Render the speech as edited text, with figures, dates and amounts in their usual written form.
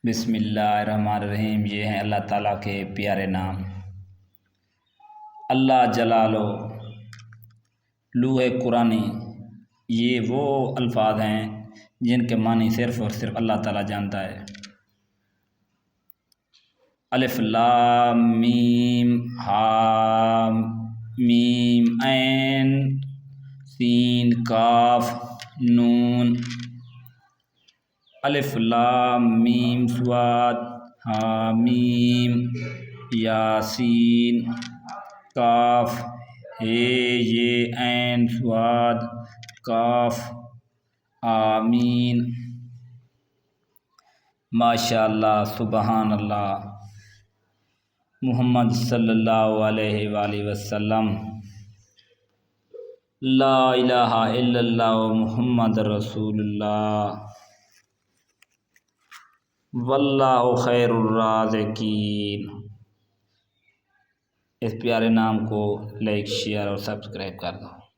بسم اللہ الرحمن الرحیم۔ یہ ہیں اللہ تعالیٰ کے پیارے نام۔ اللہ جلالو لوح قرآنی، یہ وہ الفاظ ہیں جن کے معنی صرف اور صرف اللہ تعالیٰ جانتا ہے۔ الف لام میم ہا میم عین سین کاف نون۔ الف لام میم صاد حامیم یاسین کاف یہ عین صاد کاف آمین۔ ماشاء اللہ، سبحان اللہ، محمد صلی اللہ علیہ وآلہ وسلم، لا الہ الا اللہ محمد رسول اللہ، واللہ خیر الرازقین۔ اس پیارے نام کو لائک، شیئر اور سبسکرائب کر دو۔